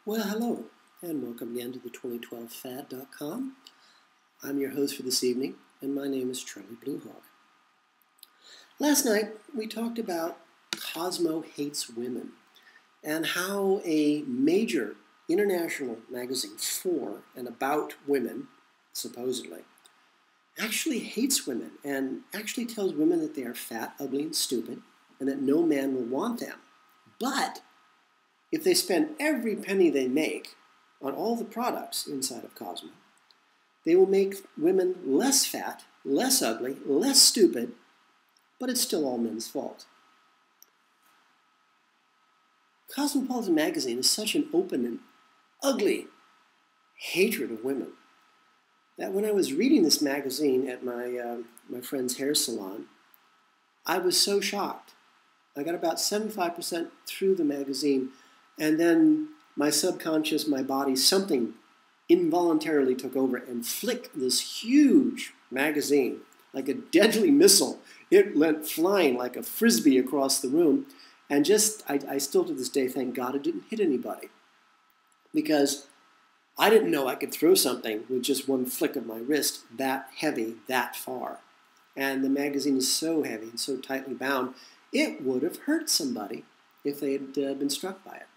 Well, hello, and welcome again to the 2012fad.com. I'm your host for this evening, and my name is Charlie Bluehawk. Last night, we talked about Cosmo Hates Women, and how a major international magazine for and about women, supposedly, actually hates women, and actually tells women that they are fat, ugly, and stupid, and that no man will want them. But if they spend every penny they make on all the products inside of Cosmo, they will make women less fat, less ugly, less stupid, but it's still all men's fault. Cosmopolitan magazine is such an open and ugly hatred of women that when I was reading this magazine at my friend's hair salon, I was so shocked. I got about 75% through the magazine, and then my subconscious, my body, something involuntarily took over and flicked this huge magazine like a deadly missile. It went flying like a frisbee across the room. And I still to this day thank God it didn't hit anybody. Because I didn't know I could throw something with just one flick of my wrist that heavy, that far. And the magazine is so heavy and so tightly bound, it would have hurt somebody if they had been struck by it.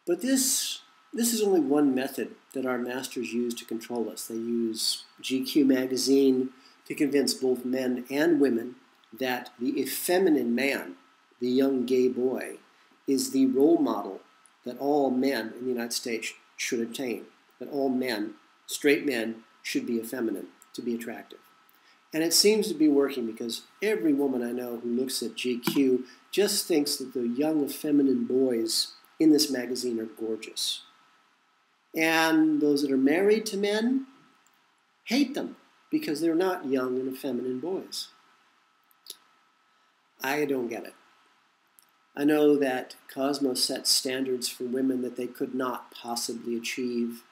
But this is only one method that our masters use to control us. They use GQ magazine to convince both men and women that the effeminate man, the young gay boy, is the role model that all men in the United States should attain. That all men, straight men, should be effeminate to be attractive. And it seems to be working because every woman I know who looks at GQ just thinks that the young effeminate boys in this magazine are gorgeous. And those that are married to men hate them because they're not young and effeminate boys. I don't get it. I know that Cosmo sets standards for women that they could not possibly achieve.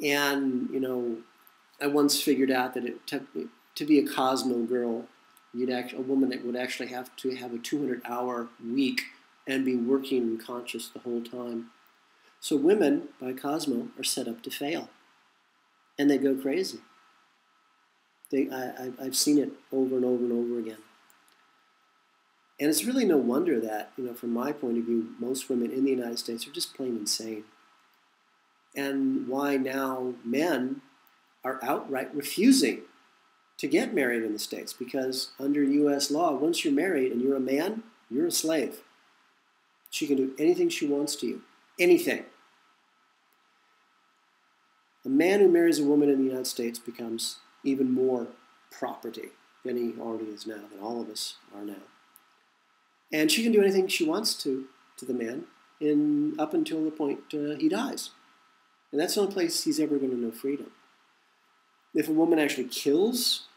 And, I once figured out that it took me to be a Cosmo girl, a woman that would actually have to have a 200-hour week and be working and conscious the whole time. So women, by Cosmo, are set up to fail. And they go crazy. I've seen it over and over and over again. And it's really no wonder that, from my point of view, most women in the United States are just plain insane. And why now men are outright refusing to get married in the States. Because under U.S. law, once you're married and you're a man, you're a slave. She can do anything she wants to you. Anything. A man who marries a woman in the United States becomes even more property than he already is now, than all of us are now. And she can do anything she wants to the man up until the point he dies. And that's the only place he's ever going to know freedom. If a woman actually kills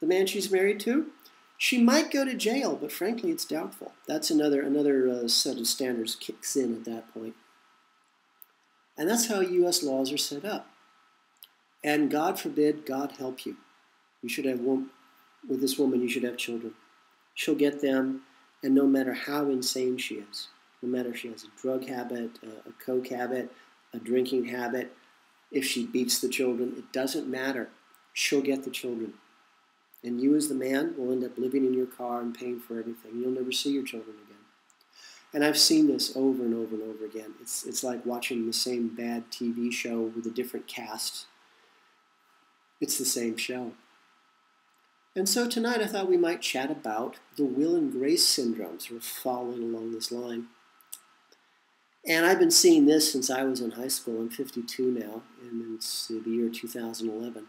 the man she's married to, she might go to jail, but frankly, it's doubtful. That's another set of standards kicks in at that point. And that's how U.S. laws are set up. And God forbid, God help you. You should have, with this woman, you should have children. She'll get them, and no matter how insane she is, no matter if she has a drug habit, a coke habit, a drinking habit, if she beats the children, it doesn't matter. She'll get the children. And you as the man will end up living in your car and paying for everything. You'll never see your children again. And I've seen this over and over and over again. It's like watching the same bad TV show with a different cast. It's the same show. And so tonight I thought we might chat about the Will and Grace syndrome, sort of following along this line. And I've been seeing this since I was in high school. I'm 52 now, and it's the year 2011.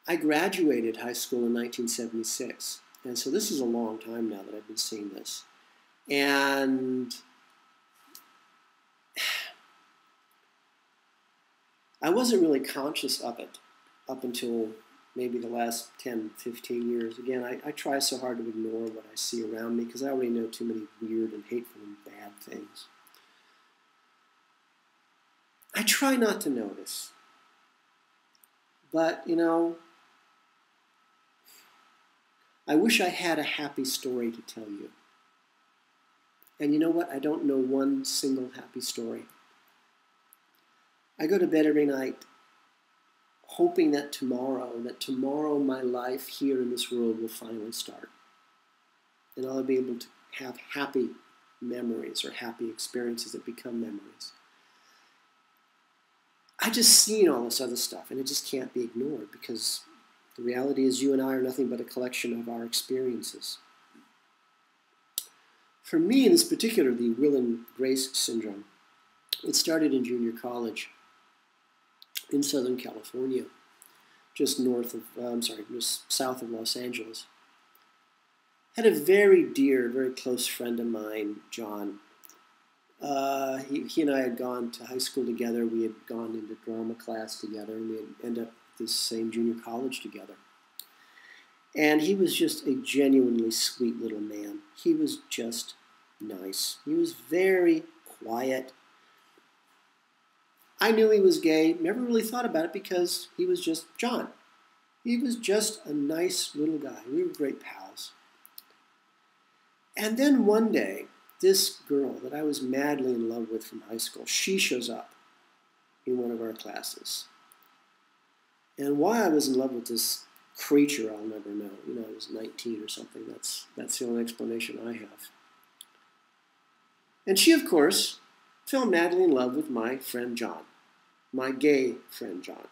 I graduated high school in 1976, and so this is a long time now that I've been seeing this. And I wasn't really conscious of it up until maybe the last 10, 15 years. Again, I try so hard to ignore what I see around me because I already know too many weird and hateful and bad things. I try not to notice. But, I wish I had a happy story to tell you. And you know what? I don't know one single happy story. I go to bed every night hoping that tomorrow my life here in this world will finally start. And I'll be able to have happy memories or happy experiences that become memories. I just seen all this other stuff, and it just can't be ignored, because the reality is you and I are nothing but a collection of our experiences. For me, in this particular, the Will and Grace syndrome, it started in junior college in Southern California, just south of Los Angeles. Had a very dear, very close friend of mine, John. He and I had gone to high school together. We had gone into drama class together, and we had ended up at this same junior college together. And he was just a genuinely sweet little man. He was just nice. He was very quiet. I knew he was gay, never really thought about it because he was just John. He was just a nice little guy. We were great pals. And then one day, this girl that I was madly in love with from high school, she shows up in one of our classes. And why I was in love with this creature, I'll never know. You know, I was 19 or something. That's the only explanation I have. And she, of course, fell madly in love with my friend John, my gay friend John.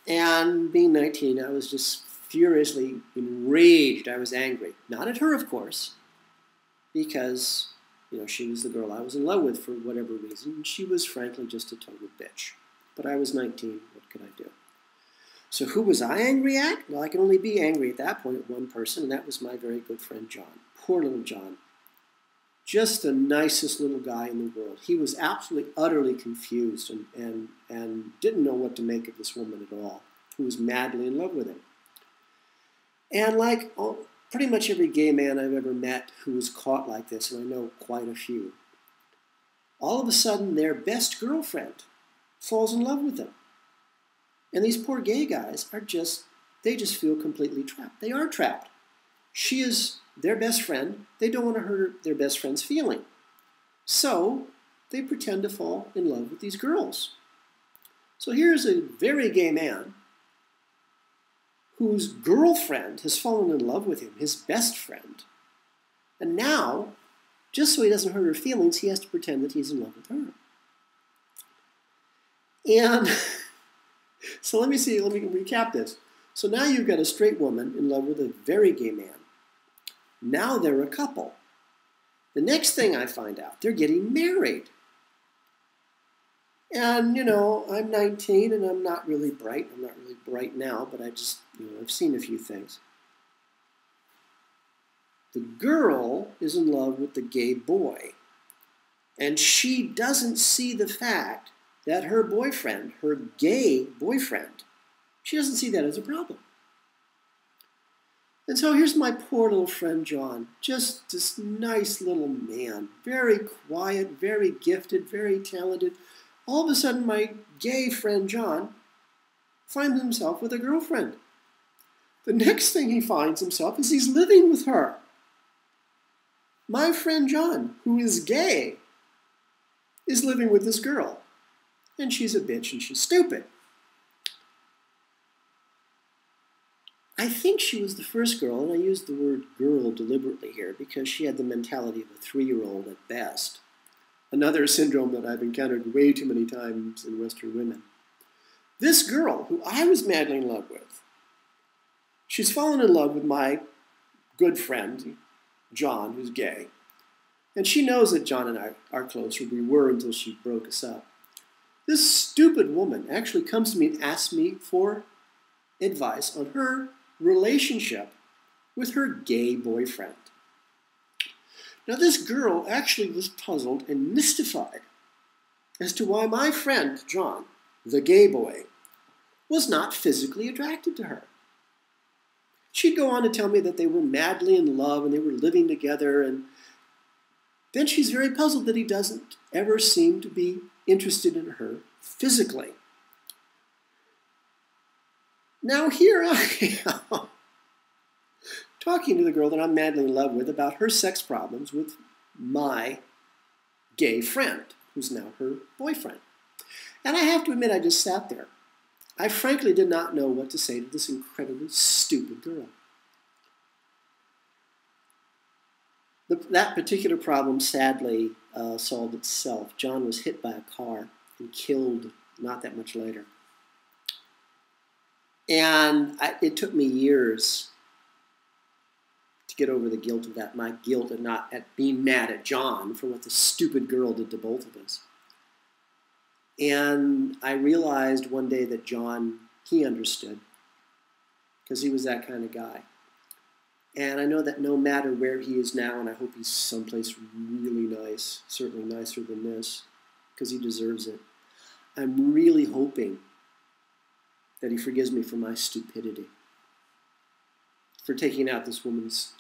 And being 19, I was just furiously enraged. I was angry. Not at her, of course, because, you know, she was the girl I was in love with for whatever reason. She was frankly just a total bitch. But I was 19. What could I do? So who was I angry at? Well, I can only be angry at that point at one person, and that was my very good friend John. Poor little John. Just the nicest little guy in the world. He was absolutely, utterly confused and didn't know what to make of this woman at all, who was madly in love with him. And like pretty much every gay man I've ever met who was caught like this, and I know quite a few, all of a sudden their best girlfriend falls in love with them. And these poor gay guys they just feel completely trapped. They are trapped. She is their best friend. They don't want to hurt their best friend's feeling. So they pretend to fall in love with these girls. So here's a very gay man whose girlfriend has fallen in love with him, his best friend. And now, just so he doesn't hurt her feelings, he has to pretend that he's in love with her. And so let me recap this. So now you've got a straight woman in love with a very gay man. Now they're a couple. The next thing I find out, they're getting married. And, you know, I'm 19 and I'm not really bright. I'm not really bright now, but I've seen a few things. The girl is in love with the gay boy. And she doesn't see the fact that her boyfriend, her gay boyfriend, she doesn't see that as a problem. And so here's my poor little friend John, just this nice little man, very quiet, very gifted, very talented. All of a sudden, my gay friend John finds himself with a girlfriend. The next thing he finds himself is he's living with her. My friend John, who is gay, is living with this girl. And she's a bitch and she's stupid. I think she was the first girl, and I use the word girl deliberately here because she had the mentality of a 3-year-old at best. Another syndrome that I've encountered way too many times in Western women. This girl, who I was madly in love with, she's fallen in love with my good friend, John, who's gay. And she knows that John and I are close, or we were until she broke us up. This stupid woman actually comes to me and asks me for advice on her relationship with her gay boyfriend. Now, this girl actually was puzzled and mystified as to why my friend, John, the gay boy, was not physically attracted to her. She'd go on to tell me that they were madly in love and they were living together, and then she's very puzzled that he doesn't ever seem to be interested in her physically. Now here I am, talking to the girl that I'm madly in love with about her sex problems with my gay friend, who's now her boyfriend. And I have to admit, I just sat there. I frankly did not know what to say to this incredibly stupid girl. That particular problem sadly solved itself. John was hit by a car and killed not that much later. And it took me years to get over the guilt of that, my guilt at being mad at John for what the stupid girl did to both of us. And I realized one day that John, he understood, because he was that kind of guy. And I know that no matter where he is now, and I hope he's someplace really nice, certainly nicer than this, because he deserves it, I'm really hoping that he forgives me for my stupidity, for taking out this woman's,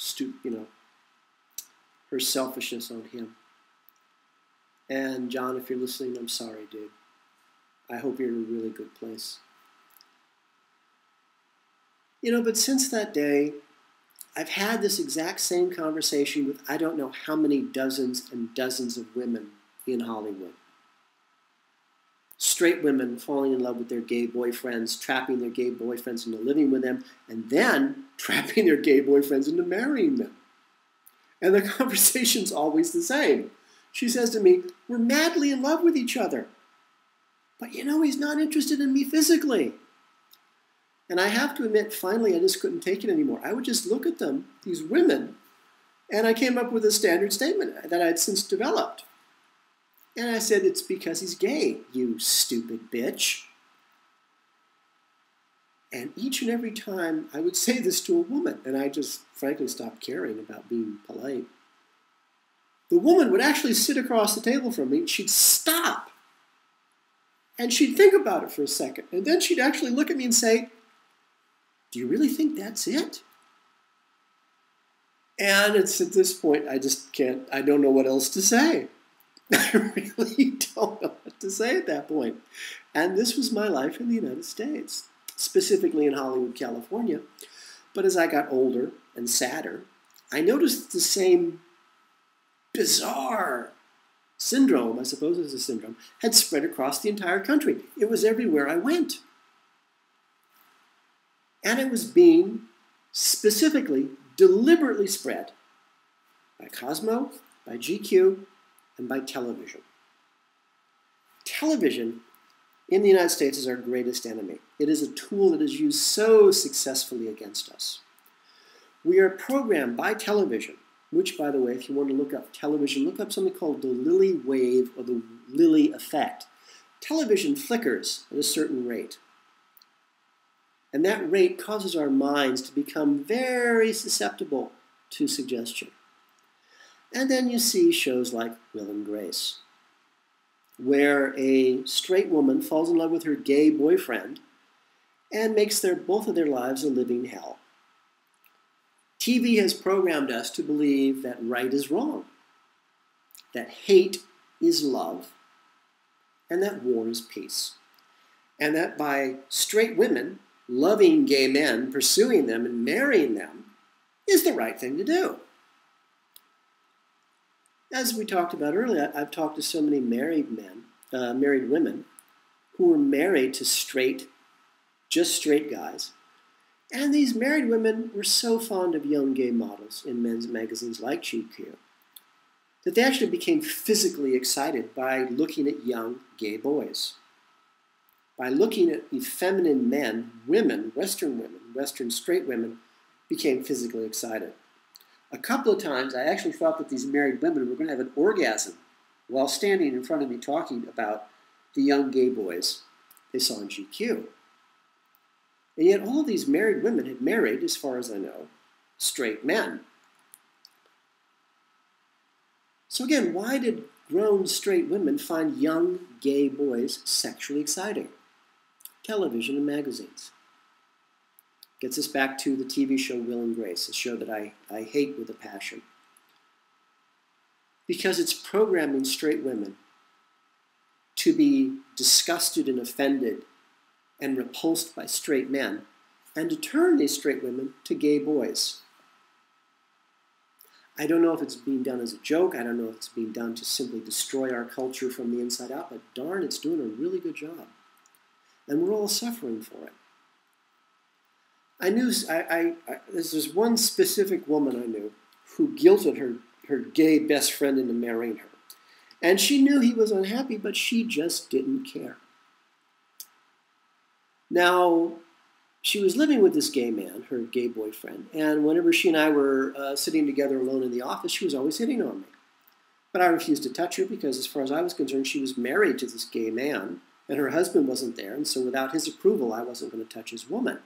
her selfishness on him. And John, if you're listening, I'm sorry, dude. I hope you're in a really good place. But since that day, I've had this exact same conversation with I don't know how many dozens and dozens of women in Hollywood. Straight women falling in love with their gay boyfriends, trapping their gay boyfriends into living with them, and then trapping their gay boyfriends into marrying them. And the conversation's always the same. She says to me, we're madly in love with each other. But he's not interested in me physically. And I have to admit, finally, I just couldn't take it anymore. I would just look at them, these women, and I came up with a standard statement that I had since developed. And I said, it's because he's gay, you stupid bitch. And each and every time I would say this to a woman, and I just frankly stopped caring about being polite, the woman would actually sit across the table from me, she'd stop, and she'd think about it for a second, and then she'd actually look at me and say, do you really think that's it? And it's at this point, I don't know what else to say. I really don't know what to say at that point. And this was my life in the United States, specifically in Hollywood, California. But as I got older and sadder, I noticed the same bizarre syndrome, I suppose it was a syndrome, had spread across the entire country. It was everywhere I went. And it was being specifically, deliberately spread by Cosmo, by GQ, and by television. Television in the United States is our greatest enemy. It is a tool that is used so successfully against us. We are programmed by television, which, by the way, if you want to look up television, look up something called the Lilly wave or the Lilly effect. Television flickers at a certain rate. And that rate causes our minds to become very susceptible to suggestion. And then you see shows like Will and Grace, where a straight woman falls in love with her gay boyfriend and makes both of their lives a living hell. TV has programmed us to believe that right is wrong, that hate is love, and that war is peace. And that by straight women loving gay men, pursuing them, and marrying them is the right thing to do. As we talked about earlier, I've talked to so many married women who were married to just straight guys. And these married women were so fond of young gay models in men's magazines like GQ that they actually became physically excited by looking at young gay boys. By looking at effeminate men, Western straight women, became physically excited. A couple of times I actually thought that these married women were going to have an orgasm while standing in front of me talking about the young gay boys they saw in GQ. And yet all of these married women had married, as far as I know, straight men. So again, why did grown straight women find young gay boys sexually exciting? Television and magazines. Gets us back to the TV show Will and Grace, a show that I hate with a passion. Because it's programming straight women to be disgusted and offended and repulsed by straight men, and to turn these straight women to gay boys. I don't know if it's being done as a joke. I don't know if it's being done to simply destroy our culture from the inside out, but darn, it's doing a really good job. And we're all suffering for it. There's this one specific woman I knew who guilted her gay best friend into marrying her. And she knew he was unhappy, but she just didn't care. Now, she was living with this gay man, her gay boyfriend, and whenever she and I were sitting together alone in the office, she was always hitting on me. But I refused to touch her because, as far as I was concerned, she was married to this gay man, and her husband wasn't there, and so without his approval, I wasn't going to touch his woman.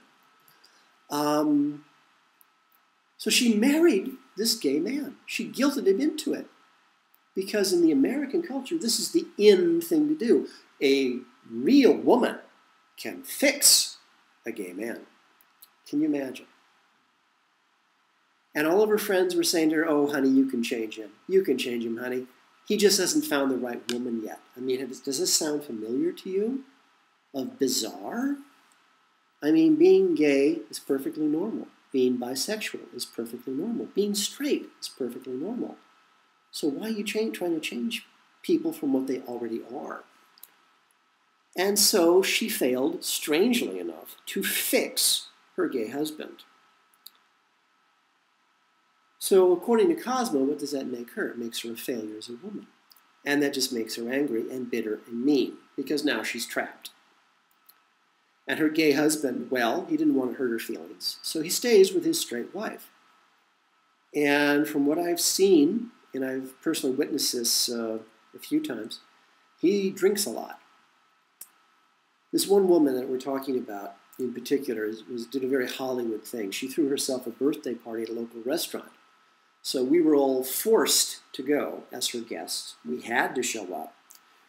So she married this gay man. She guilted him into it. Because in the American culture, this is the in thing to do. A real woman can fix a gay man. Can you imagine? And all of her friends were saying to her, oh, honey, you can change him. You can change him, honey. He just hasn't found the right woman yet. I mean, does this sound familiar to you? Of bizarre? I mean, being gay is perfectly normal. Being bisexual is perfectly normal. Being straight is perfectly normal. So why are you trying to change people from what they already are? And so she failed, strangely enough, to fix her gay husband. So according to Cosmo, what does that make her? It makes her a failure as a woman. And that just makes her angry and bitter and mean, because now she's trapped. And her gay husband, well, he didn't want to hurt her feelings, so he stays with his straight wife. And from what I've seen, and I've personally witnessed this a few times, he drinks a lot. This one woman that we're talking about in particular did a very Hollywood thing. She threw herself a birthday party at a local restaurant. So we were all forced to go as her guests. We had to show up.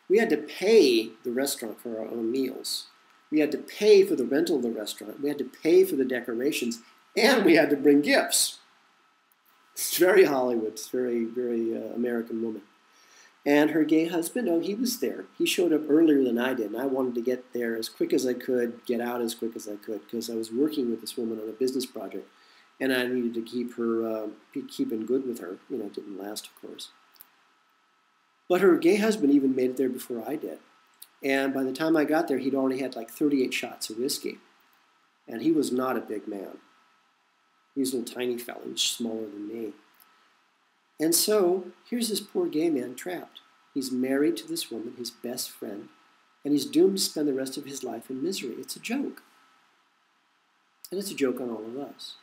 We had to pay the restaurant for our own meals. We had to pay for the rental of the restaurant. We had to pay for the decorations. And we had to bring gifts. It's very Hollywood. It's very, very American woman. And her gay husband, oh, he was there. He showed up earlier than I did, and I wanted to get there as quick as I could, get out as quick as I could, because I was working with this woman on a business project, and I needed to keep her, keeping good with her. You know, it didn't last, of course. But her gay husband even made it there before I did. And by the time I got there, he'd already had like 38 shots of whiskey. And he was not a big man. He was a little tiny fellow. He was smaller than me. And so, here's this poor gay man trapped. He's married to this woman, his best friend, and he's doomed to spend the rest of his life in misery. It's a joke. And it's a joke on all of us.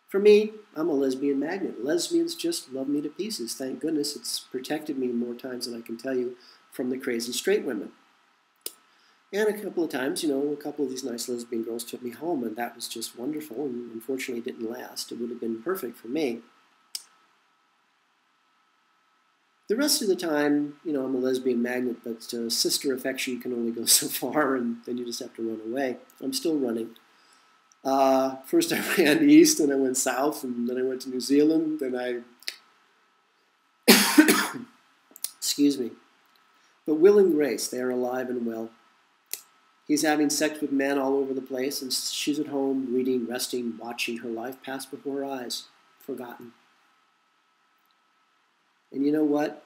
For me, I'm a lesbian magnet. Lesbians just love me to pieces. Thank goodness it's protected me more times than I can tell you from the crazy straight women. And a couple of times, you know, a couple of these nice lesbian girls took me home, and that was just wonderful, and unfortunately it didn't last. It would have been perfect for me. The rest of the time, you know, I'm a lesbian magnet, but sister affection can only go so far, and then you just have to run away. I'm still running. First I ran east, and I went south, and then I went to New Zealand, then I... Excuse me. But Will and Grace, they are alive and well. He's having sex with men all over the place, and she's at home reading, resting, watching her life pass before her eyes, forgotten. And you know what?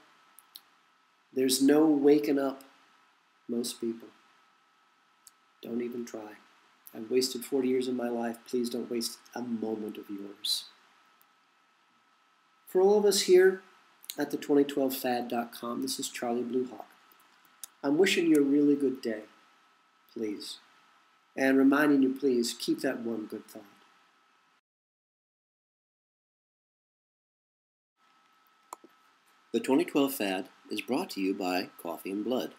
There's no waking up most people. Don't even try. I've wasted 40 years of my life. Please don't waste a moment of yours. For all of us here at the 2012fad.com, this is Charlie Bluehawk. I'm wishing you a really good day, please. And reminding you, please, keep that one good thought. The 2012 Fad is brought to you by Coffee and Blood,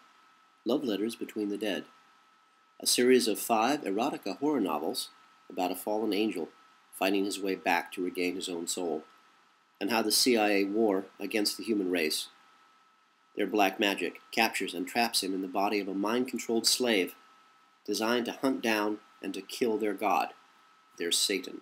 Love Letters Between the Dead, a series of 5 erotica horror novels about a fallen angel fighting his way back to regain his own soul, and how the CIA war against the human race, their black magic, captures and traps him in the body of a mind-controlled slave designed to hunt down and to kill their god, their Satan.